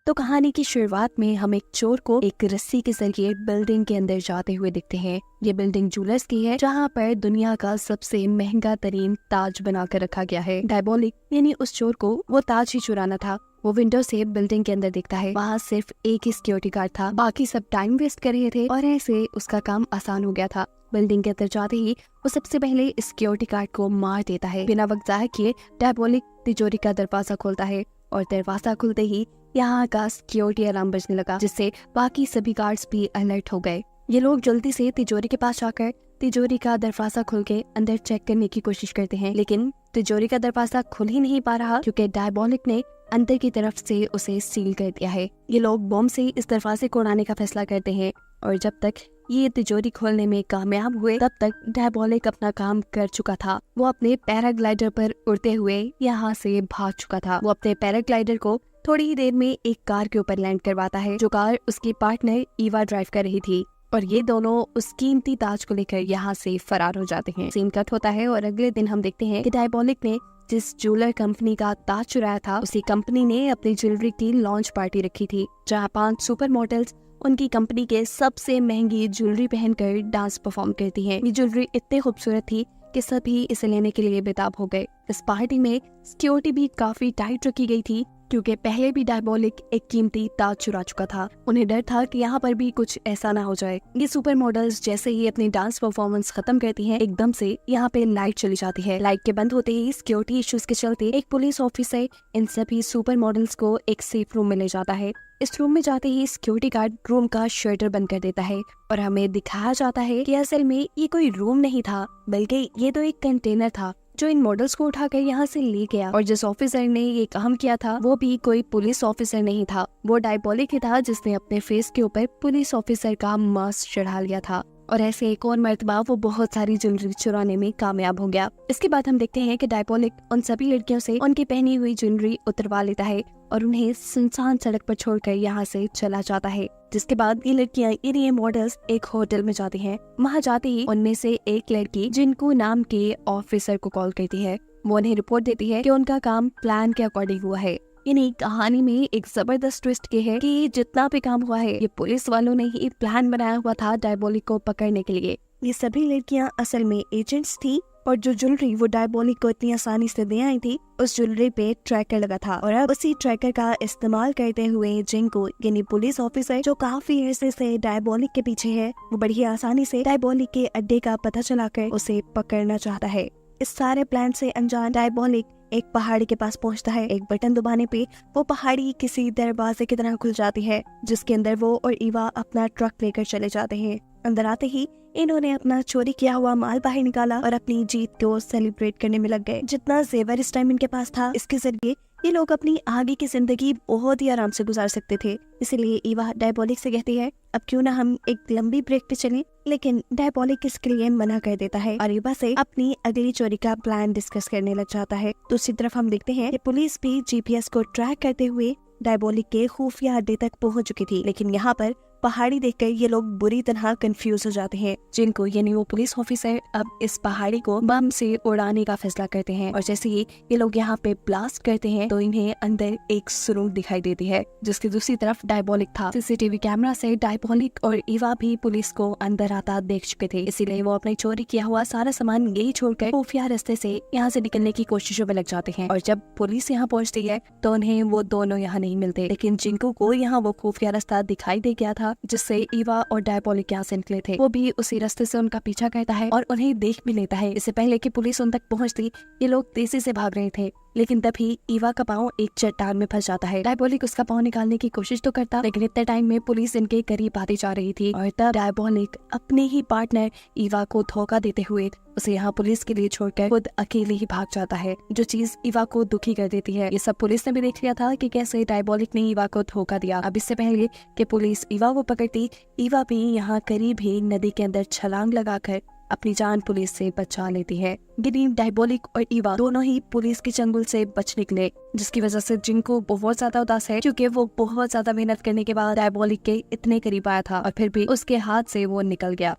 तो कहानी की शुरुआत में हम एक चोर को एक रस्सी के जरिए बिल्डिंग के अंदर जाते हुए दिखते हैं। ये बिल्डिंग जूलर्स की है, जहाँ पर दुनिया का सबसे महंगा तरीन ताज बना कर रखा गया है। डायबोलिक यानी उस चोर को वो ताज ही चुराना था। वो विंडो से बिल्डिंग के अंदर देखता है। वहाँ सिर्फ एक ही सिक्योरिटी गार्ड था, बाकी सब टाइम वेस्ट कर रहे थे और ऐसे उसका काम आसान हो गया था। बिल्डिंग के अंदर जाते ही वो सबसे पहले सिक्योरिटी गार्ड को मार देता है। बिना वक्त जाया किए डायबोलिक तिजोरी का दरवाजा खोलता है और दरवाजा खुलते ही यहाँ का सिक्योरिटी अलार्म बजने लगा, जिससे बाकी सभी गार्ड्स भी अलर्ट हो गए। ये लोग जल्दी से तिजोरी के पास जाकर तिजोरी का दरवाजा खोल के अंदर चेक करने की कोशिश करते हैं, लेकिन तिजोरी का दरवाजा खुल ही नहीं पा रहा क्योंकि डायबोलिक ने अंदर की तरफ से उसे सील कर दिया है। ये लोग बम से इस दरवाजे को उड़ाने का फैसला करते हैं और जब तक ये तिजोरी खोलने में कामयाब हुए तब तक डायबोलिक अपना काम कर चुका था। वो अपने पैराग्लाइडर पर उड़ते हुए यहाँ से भाग चुका था। वो अपने पैराग्लाइडर को थोड़ी ही देर में एक कार के ऊपर लैंड करवाता है, जो कार उसकी पार्टनर ईवा ड्राइव कर रही थी, और ये दोनों उस कीमती ताज को लेकर यहाँ से फरार हो जाते हैं। सीन कट होता है और अगले दिन हम देखते हैं कि डायबोलिक ने जिस ज्वेलर कंपनी का ताज चुराया था, उसी कंपनी ने अपनी ज्वेलरी की लॉन्च पार्टी रखी थी, जहाँ 5 सुपर मॉडल्स उनकी कंपनी के सबसे महंगी ज्वेलरी पहनकर डांस परफॉर्म करती हैं। ये ज्वेलरी इतनी खूबसूरत थी कि सभी इसे लेने के लिए बेताब हो गए। इस पार्टी में सिक्योरिटी भी काफी टाइट रखी गई थी क्योंकि पहले भी डायबोलिक एक कीमती ताज चुरा चुका था। उन्हें डर था कि यहाँ पर भी कुछ ऐसा ना हो जाए। ये सुपर मॉडल्स जैसे ही अपनी डांस परफॉर्मेंस खत्म करती हैं, एकदम से यहाँ पे लाइट चली जाती है। लाइट के बंद होते ही सिक्योरिटी इश्यूज के चलते एक पुलिस ऑफिसर इन सभी सुपर मॉडल्स को एक सेफ रूम में ले जाता है। इस रूम में जाते ही सिक्योरिटी गार्ड रूम का शटर बंद कर देता है और हमें दिखाया जाता है कि असल में ये कोई रूम नहीं था, बल्कि ये तो एक कंटेनर था जो इन मॉडल्स को उठाकर यहाँ से ले गया। और जिस ऑफिसर ने ये काम किया था वो भी कोई पुलिस ऑफिसर नहीं था, वो डायबोलिक ही था, जिसने अपने फेस के ऊपर पुलिस ऑफिसर का मास्क चढ़ा लिया था। और ऐसे एक और मर्तबा वो बहुत सारी ज्वेलरी चुराने में कामयाब हो गया। इसके बाद हम देखते हैं कि डायबोलिक उन सभी लड़कियों से उनकी पहनी हुई ज्वेलरी उतरवा लेता है और उन्हें सुनसान सड़क पर छोड़कर यहाँ से चला जाता है। जिसके बाद ये लड़कियां ये मॉडल्स एक होटल में जाती हैं। वहाँ जाते ही उनमें से एक लड़की जिनको नाम के ऑफिसर को कॉल करती है, वो उन्हें रिपोर्ट देती है कि उनका काम प्लान के अकॉर्डिंग हुआ है। यानी कहानी में एक जबरदस्त ट्विस्ट ये है कि जितना भी काम हुआ है ये पुलिस वालों ने ही प्लान बनाया हुआ था डायबोलिक को पकड़ने के लिए। ये सभी लड़कियां असल में एजेंट्स थी और जो ज्वेलरी वो डायबोलिक को इतनी आसानी से दे आई थी, उस ज्वेलरी पे ट्रैकर लगा था और अब उसी ट्रैकर का इस्तेमाल करते हुए जिनको यानी पुलिस ऑफिसर जो काफी अरसे से डायबोलिक के पीछे है, वो बड़ी आसानी से डायबोलिक के अड्डे का पता चलाकर उसे पकड़ना चाहता है। इस सारे प्लान से अनजान डायबोलिक एक पहाड़ी के पास पहुंचता है। एक बटन दबाने पे वो पहाड़ी किसी दरवाजे की तरह खुल जाती है, जिसके अंदर वो और ईवा अपना ट्रक लेकर चले जाते हैं। अंदर आते ही इन्होंने अपना चोरी किया हुआ माल बाहर निकाला और अपनी जीत को सेलिब्रेट करने में लग गए। जितना जेवर इस टाइम इनके पास था, इसके जरिए ये लोग अपनी आगे की जिंदगी बहुत ही आराम से गुजार सकते थे। इसीलिए ईवा डायबोलिक से कहती है, अब क्यों ना हम एक लंबी ब्रेक पे चलें, लेकिन डायबोलिक इसके लिए मना कर देता है और ईवा से अपनी अगली चोरी का प्लान डिस्कस करने लग जाता है। दूसरी तरफ हम देखते हैं कि पुलिस भी जीपीएस को ट्रैक करते हुए डायबोलिक के खुफिया अड्डे तक पहुंच चुकी थी, लेकिन यहाँ पर पहाड़ी देखकर ये लोग बुरी तरह कंफ्यूज हो जाते हैं। जिनको यानी वो पुलिस ऑफिसर अब इस पहाड़ी को बम से उड़ाने का फैसला करते हैं और जैसे ही ये लोग यहाँ पे ब्लास्ट करते हैं तो इन्हें अंदर एक सुरंग दिखाई देती है, जिसकी दूसरी तरफ डायबोलिक था। सीसीटीवी कैमरा से डायबोलिक और ईवा भी पुलिस को अंदर आता देख चुके थे, इसीलिए वो अपने चोरी किया हुआ सारा सामान यही छोड़कर खुफिया रास्ते से यहाँ से निकलने की कोशिशों में लग जाते हैं। और जब पुलिस यहाँ पहुँचती है तो उन्हें वो दोनों यहाँ नहीं मिलते, लेकिन जिनको को यहाँ वो खुफिया रास्ता दिखाई दे गया था जिससे ईवा और डायबोलिक यहाँ से निकले थे, वो भी उसी रास्ते से उनका पीछा करता है और उन्हें देख भी लेता है। इससे पहले कि पुलिस उन तक पहुंचती, ये लोग तेजी से भाग रहे थे, लेकिन तभी ईवा का पाँव एक चट्टान में फंस जाता है। डायबोलिक उसका पाँव निकालने की कोशिश तो करता, लेकिन इतने टाइम में पुलिस इनके करीब आती जा रही थी और तब डायबोलिक अपने ही पार्टनर ईवा को धोखा देते हुए उसे यहाँ पुलिस के लिए छोड़कर खुद अकेले ही भाग जाता है, जो चीज ईवा को दुखी कर देती है। ये सब पुलिस ने भी देख लिया था कि कैसे डायबोलिक ने ईवा को धोखा दिया। अब इससे पहले कि पुलिस ईवा को पकड़ती, ईवा भी यहाँ करीब ही नदी के अंदर छलांग लगाकर अपनी जान पुलिस से बचा लेती है। गिनीम, डायबोलिक और ईवा दोनों ही पुलिस के चंगुल से बच निकले, जिसकी वजह से जिनको बहुत ज्यादा उदास है क्योंकि वो बहुत ज्यादा मेहनत करने के बाद डायबोलिक के इतने करीब आया था और फिर भी उसके हाथ से वो निकल गया।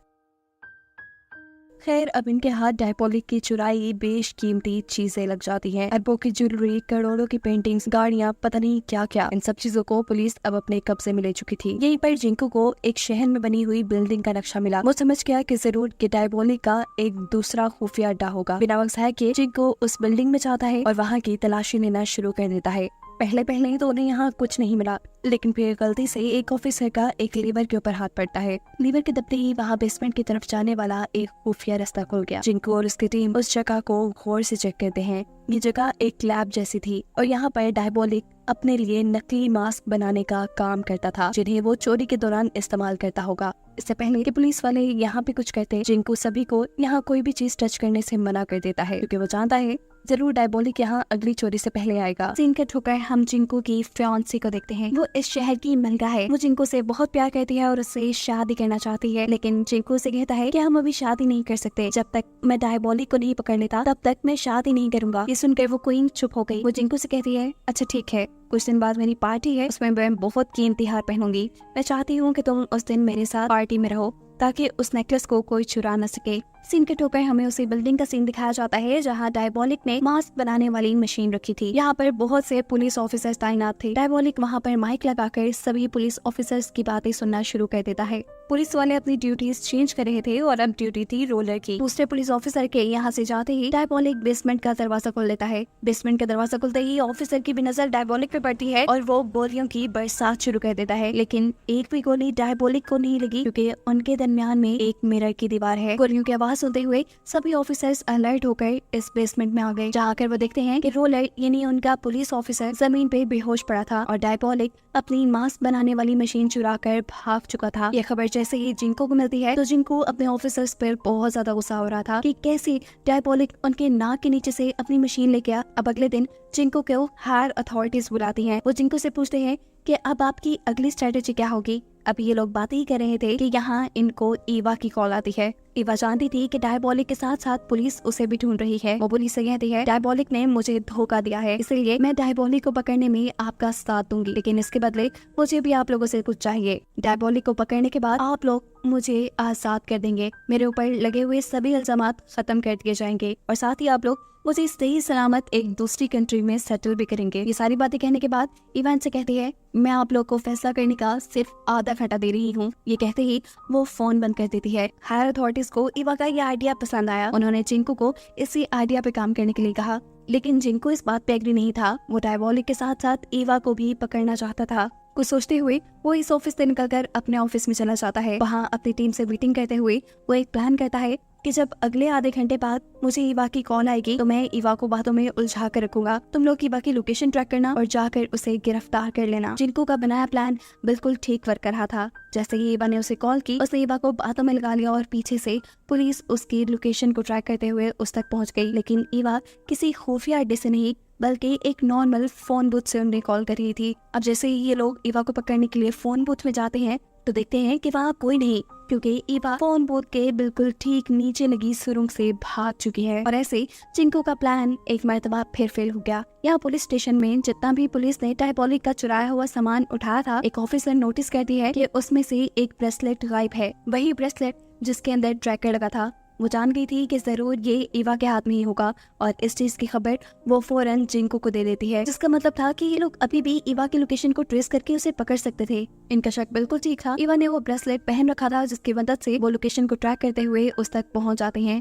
खैर अब इनके हाथ डायबॉलिक की चुराई बेशकीमती चीजें लग जाती हैं। अरबों की ज्वेलरी, करोड़ों की पेंटिंग्स, गाड़ियां, पता नहीं क्या क्या। इन सब चीजों को पुलिस अब अपने कब्जे में ले चुकी थी। यहीं पर जिंकू को एक शहर में बनी हुई बिल्डिंग का नक्शा मिला। वो समझ गया कि जरूर कि डायबॉलिक का एक दूसरा खुफिया अड्डा होगा। बिना वक्त है कि जिंकू उस बिल्डिंग में जाता है और वहाँ की तलाशी लेना शुरू कर देता है। पहले ही तो उन्हें यहाँ कुछ नहीं मिला, लेकिन फिर गलती से एक ऑफिसर का एक लीवर के ऊपर हाथ पड़ता है। लीवर के दबते ही वहाँ बेसमेंट की तरफ जाने वाला एक खुफिया रास्ता खुल गया। जिंकू और उसकी टीम उस जगह को गौर से चेक करते हैं। ये जगह एक लैब जैसी थी और यहाँ पर डायबॉलिक अपने लिए नकली मास्क बनाने का काम करता था, जिन्हें वो चोरी के दौरान इस्तेमाल करता होगा। इससे पहले कि पुलिस वाले यहाँ पे कुछ कहते, जिंकू सभी को यहाँ कोई भी चीज टच करने से मना कर देता है, क्योंकि वो जानता है जरूर डायबॉलिक यहाँ अगली चोरी से पहले आएगा। सीन कट होकर हम जिंकू की फियांसी को देखते हैं। वो इस शहर की मलका है। वो जिंकू से बहुत प्यार करती है और उससे शादी करना चाहती है, लेकिन जिंकू से कहता है कि हम अभी शादी नहीं कर सकते। जब तक मैं डायबॉलिक को नहीं पकड़ लेता तब तक मैं शादी नहीं करूंगा। ये सुनकर वो क्वीन चुप हो गई। वो जिंकू से कहती है, अच्छा ठीक है, कुछ दिन बाद मेरी पार्टी है, उसमें मैं बहुत कीमती हार पहनूंगी। मैं चाहती हूँ कि तुम उस दिन मेरे साथ पार्टी में रहो ताकि उस नेकलेस को कोई चुरा न सके। सीन कट होकर हमें उसी बिल्डिंग का सीन दिखाया जाता है जहाँ डायबॉलिक ने मास्क बनाने वाली मशीन रखी थी। यहाँ पर बहुत से पुलिस ऑफिसर्स तैनात थे। डायबॉलिक वहाँ पर माइक लगाकर सभी पुलिस ऑफिसर्स की बातें सुनना शुरू कर देता है। पुलिस वाले अपनी ड्यूटीज चेंज कर रहे थे और अब ड्यूटी थी रोलर की। दूसरे पुलिस ऑफिसर के यहाँ से जाते ही डायबॉलिक बेसमेंट का दरवाजा खोल लेता है। बेसमेंट का दरवाजा खुलते ही ऑफिसर की भी नजर डायबॉलिक पे पड़ती है और वो गोलियों की बरसात शुरू कर देता है, लेकिन एक भी गोली डायबॉलिक को नहीं लगी, क्योंकि उनके दरमियान में एक मिरर की दीवार है। गोलियों की आवाज सुनते हुए सभी ऑफिसर्स अलर्ट होकर इस बेसमेंट में आ गए, जहाँ आकर वो देखते हैं कि रोलर यानी उनका पुलिस ऑफिसर जमीन पे बेहोश पड़ा था और डायबॉलिक अपनी मास्क बनाने वाली मशीन चुरा कर भाग चुका था। यह खबर जैसे ही जिंकू को मिलती है तो जिंकू अपने ऑफिसर्स पर बहुत ज्यादा गुस्सा हो रहा था कि कैसे डायबॉलिक उनके नाक के नीचे से अपनी मशीन ले गया। अब अगले दिन जिंकू को हायर अथॉरिटीज बुलाती हैं। वो जिंकू से पूछते हैं कि अब आपकी अगली स्ट्रेटेजी क्या होगी। अब ये लोग बातें ही कर रहे थे कि यहाँ इनको ईवा की कॉल आती है। ईवा जानती थी कि डायबॉलिक के साथ साथ पुलिस उसे भी ढूंढ रही है। वो पुलिस से कहती है, डायबॉलिक ने मुझे धोखा दिया है, इसलिए मैं डायबॉलिक को पकड़ने में आपका साथ दूंगी, लेकिन इसके बदले मुझे भी आप लोगों से कुछ चाहिए। डायबॉलिक को पकड़ने के बाद आप लोग मुझे आजाद कर देंगे, मेरे ऊपर लगे हुए सभी इल्जामात खत्म कर दिए जाएंगे और साथ ही आप लोग मुझे सही सलामत एक दूसरी कंट्री में सेटल भी करेंगे। ये सारी बातें कहने के बाद इवान से कहती है, मैं आप लोग को फैसला करने का सिर्फ आधा घंटा दे रही हूँ। ये कहते ही वो फोन बंद कर देती है। हायर अथॉरिटीज को इवा का ये आइडिया पसंद आया। उन्होंने जिंकू को इसी आइडिया पे काम करने के लिए कहा, लेकिन जिंकू इस बात पे एग्री नहीं था। वो डायबॉलिक के साथ साथ इवा को भी पकड़ना चाहता था। कुछ सोचते हुए वो इस ऑफिस से निकलकर अपने ऑफिस में चला जाता है। वहाँ अपनी टीम से मीटिंग करते हुए वो एक प्लान करता है कि जब अगले आधे घंटे बाद मुझे ईवा की कॉल आएगी तो मैं ईवा को बातों में उलझा कर रखूंगा। तुम लोग ईवा की लोकेशन ट्रैक करना और जाकर उसे गिरफ्तार कर लेना। जिंकू का बनाया प्लान बिल्कुल ठीक वर्क कर रहा था। जैसे ही ईवा ने उसे कॉल की, उसने ईवा को बातों में लगा लिया और पीछे से पुलिस उसकी लोकेशन को ट्रैक करते हुए उस तक पहुंच गई। लेकिन ईवा किसी खुफिया अड्डे से नहीं बल्कि एक नॉर्मल फोन बूथ से उन्हें कॉल कर रही थी। अब जैसे ही ये लोग ईवा को पकड़ने के लिए फोन बूथ में जाते हैं तो देखते हैं कि वहाँ कोई नहीं, क्योंकि ईवा फोन बूथ के बिल्कुल ठीक नीचे लगी सुरंग से भाग चुकी है। और ऐसे जिंकू का प्लान एक मर्तबा फिर फेल हो गया। यहाँ पुलिस स्टेशन में जितना भी पुलिस ने डायबॉलिक का चुराया हुआ सामान उठाया था, एक ऑफिसर नोटिस करती है कि उसमें से एक ब्रेसलेट गायब है। वही ब्रेसलेट जिसके अंदर ट्रैकर लगा था। वो जान गई थी कि जरूर ये ईवा के हाथ में ही होगा और इस चीज की खबर वो फौरन जिंकू को दे देती है, जिसका मतलब था कि ये लोग अभी भी ईवा की लोकेशन को ट्रेस करके उसे पकड़ सकते थे। इनका शक बिल्कुल ठीक था। ईवा ने वो ब्रेसलेट पहन रखा था जिसकी मदद से वो लोकेशन को ट्रैक करते हुए उस तक पहुंच जाते हैं।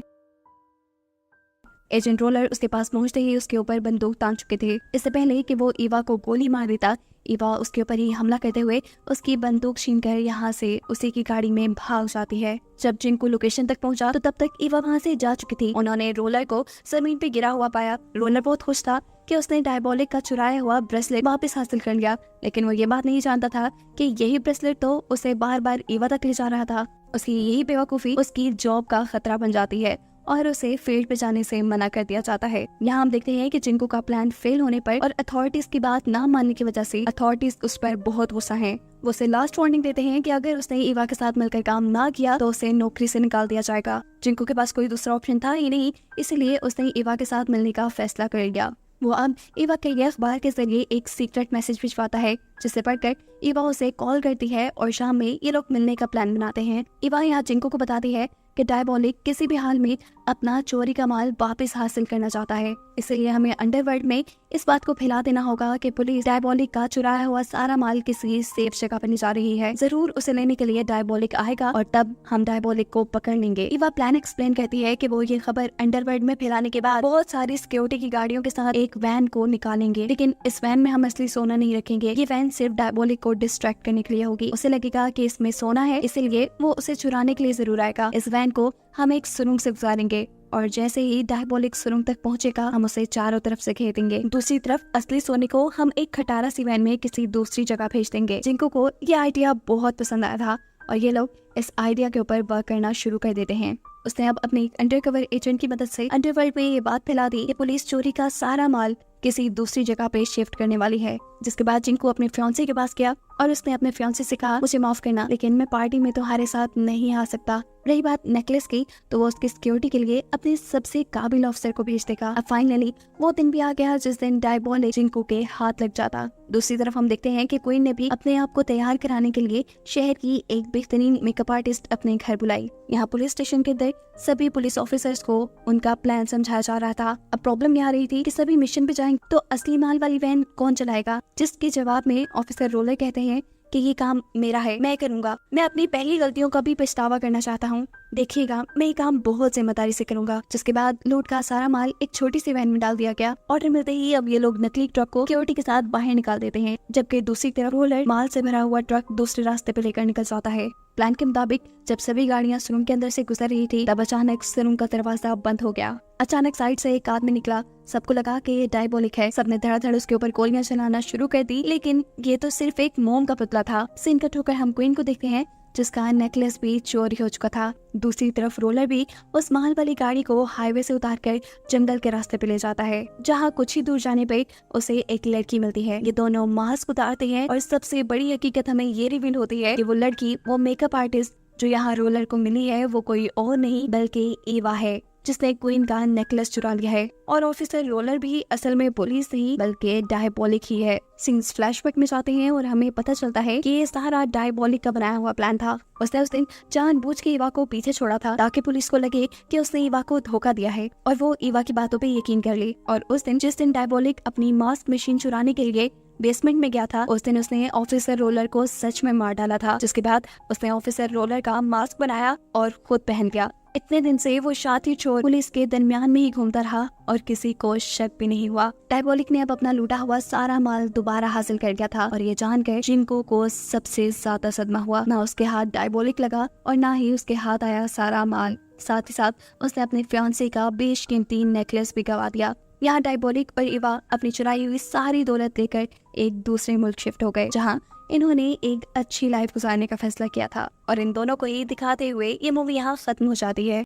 एजेंट रोलर उसके पास पहुंचते ही उसके ऊपर बंदूक तान चुके थे। इससे पहले कि वो ईवा को गोली मार देता, ईवा उसके ऊपर ही हमला करते हुए उसकी बंदूक छीनकर यहाँ से उसी की गाड़ी में भाग जाती है। जब जिंकू लोकेशन तक पहुंचा तो तब तक ईवा वहाँ से जा चुकी थी। उन्होंने रोलर को जमीन पे गिरा हुआ पाया। रोलर बहुत खुश था कि उसने डायबॉलिक का चुराया हुआ ब्रेसलेट वापस हासिल कर लिया, लेकिन वो ये बात नहीं जानता था कि यही ब्रेसलेट तो उसे बार बार ईवा तक ले जा रहा था। उसकी यही बेवकूफी उसकी जॉब का खतरा बन जाती है और उसे फील्ड पे जाने से मना कर दिया जाता है। यहाँ हम देखते हैं कि जिंकू का प्लान फेल होने पर और अथॉरिटीज की बात ना मानने की वजह से अथॉरिटीज उस पर बहुत गुस्सा हैं। वो उसे लास्ट वार्निंग देते हैं कि अगर उसने ईवा के साथ मिलकर काम ना किया तो उसे नौकरी से निकाल दिया जाएगा। जिंकू के पास कोई दूसरा ऑप्शन था ही नहीं, इसलिए उसने ईवा के साथ मिलने का फैसला कर लिया। वो अब ईवा के लिए अखबार के जरिए एक सीक्रेट मैसेज भिजवाता है, जिसे पढ़कर ईवा उसे कॉल करती है और शाम में ये लोग मिलने का प्लान बनाते हैं। ईवा यहाँ जिंकू को बताती है कि डायबॉलिक किसी भी हाल में अपना चोरी का माल वापस हासिल करना चाहता है। इसलिए हमें अंडरवर्ल्ड में इस बात को फैला देना होगा कि पुलिस डायबॉलिक का चुराया हुआ सारा माल किसी सेफ जगह पर जा रही है। जरूर उसे लेने के लिए डायबॉलिक आएगा और तब हम डायबॉलिक को पकड़ लेंगे। इवा प्लान एक्सप्लेन कहती है कि वो ये खबर अंडरवर्ल्ड में फैलाने के बाद बहुत सारी सिक्योरिटी की गाड़ियों के साथ एक वैन को निकालेंगे, लेकिन इस वैन में हम असली सोना नहीं रखेंगे। ये वैन सिर्फ डायबॉलिक को डिस्ट्रैक्ट करने के लिए होगी। उसे लगेगा कि इसमें सोना है, इसीलिए वो उसे चुराने के लिए जरूर आएगा। इस वैन को हम एक सुरंग से गुजारेंगे और जैसे ही डायबॉलिक सुरंग तक पहुंचेगा हम उसे चारों तरफ से घेर देंगे। दूसरी तरफ असली सोने को हम एक खटारा सी वैन में किसी दूसरी जगह भेज देंगे। जिनको को ये आइडिया बहुत पसंद आया था और ये लोग इस आइडिया के ऊपर वर्क करना शुरू कर देते हैं। उसने अब अपने अंडरकवर एजेंट की मदद से अंडरवर्ल्ड में ये बात फैला दी कि पुलिस चोरी का सारा माल किसी दूसरी जगह पे शिफ्ट करने वाली है। जिसके बाद जिनको अपने फियांसे के पास गया और उसने अपने फियांसे से कहा, मुझे माफ करना लेकिन मैं पार्टी में तुम्हारे साथ नहीं आ सकता। रही बात नेकलेस की, तो वो उसकी सिक्योरिटी के लिए अपने सबसे काबिल ऑफिसर को भेज देगा। अब फाइनली वो दिन भी आ गया जिस दिन डायबॉलिक जिनको के हाथ लग जाता। दूसरी तरफ हम देखते हैं कि क्वीन ने भी अपने आप को तैयार कराने के लिए शहर की एक बेहतरीन मेकअप आर्टिस्ट अपने घर बुलाई। यहाँ पुलिस स्टेशन के अंदर सभी पुलिस ऑफिसर्स को उनका प्लान समझाया जा रहा था। अब प्रॉब्लम यहाँ आ रही थी कि सभी मिशन पे जाएंगे तो असली माल वाली वैन कौन चलाएगा, जिसके जवाब में ऑफिसर रोलर कहते हैं कि ये काम मेरा है, मैं करूंगा। मैं अपनी पहली गलतियों का भी पछतावा करना चाहता हूँ। देखिएगा, मैं ये काम बहुत जिम्मेदारी से करूंगा। जिसके बाद लूट का सारा माल एक छोटी सी वैन में डाल दिया गया। ऑर्डर मिलते ही अब ये लोग नकली ट्रक को सिक्योरिटी के साथ बाहर निकाल देते हैं, जबकि दूसरी तरफ रोलर माल से भरा हुआ ट्रक दूसरे रास्ते पे लेकर निकल जाता है। प्लान के मुताबिक जब सभी गाड़ियां सुरंग के अंदर से गुजर रही थी तब अचानक सुरंग का दरवाजा बंद हो गया। अचानक साइड से एक आदमी निकला। सबको लगा कि ये डायबॉलिक है। सबने धड़ाधड़ उसके ऊपर गोलियां चलाना शुरू कर दी, लेकिन ये तो सिर्फ एक मोम का पुतला था। सीन कट होकर हम क्वीन को देखते हैं जिसका नेकलेस भी चोरी हो चुका था। दूसरी तरफ रोलर भी उस माल वाली गाड़ी को हाईवे से उतारकर जंगल के रास्ते पे ले जाता है, जहाँ कुछ ही दूर जाने पे उसे एक लड़की मिलती है। ये दोनों मास्क उतारते हैं और सबसे बड़ी हकीकत हमें ये रिवील होती है कि वो लड़की, वो मेकअप आर्टिस्ट जो यहाँ रोलर को मिली है, वो कोई और नहीं बल्कि ईवा है, जिसने क्वीन का नेकलेस चुरा लिया है। और ऑफिसर रोलर भी असल में पुलिस नहीं बल्कि डायबॉलिक ही है। सीन्स फ्लैशबैक में जाते हैं और हमें पता चलता है कि ये सारा डायबॉलिक का बनाया हुआ प्लान था। उसने उस दिन जानबूझ के ईवा को पीछे छोड़ा था ताकि पुलिस को लगे कि उसने ईवा को धोखा दिया है और वो ईवा की बातों पे यकीन कर ली। और उस दिन जिस दिन डायबॉलिक अपनी मास्क मशीन चुराने के लिए बेसमेंट में गया था, उस दिन उसने ऑफिसर रोलर को सच में मार डाला था। जिसके बाद उसने ऑफिसर रोलर का मास्क बनाया और खुद पहन लिया। इतने दिन से वो शातिर चोर पुलिस के दरमियान में ही घूमता रहा और किसी को शक भी नहीं हुआ। डायबॉलिक ने अब अपना लूटा हुआ सारा माल दोबारा हासिल कर लिया था और ये जानकर जिनको को सबसे ज्यादा सदमा हुआ। ना उसके हाथ डायबॉलिक लगा और ना ही उसके हाथ आया सारा माल। साथ ही साथ उसने अपने फियांसे का बेशकीमती नेकलेस भी गवा दिया। यहाँ डायबॉलिक और ईवा अपनी चुराई हुई सारी दौलत लेकर एक दूसरे मुल्क शिफ्ट हो गए, जहाँ इन्होंने एक अच्छी लाइफ गुजारने का फैसला किया था। और इन दोनों को ही दिखाते हुए ये मूवी यहाँ खत्म हो जाती है।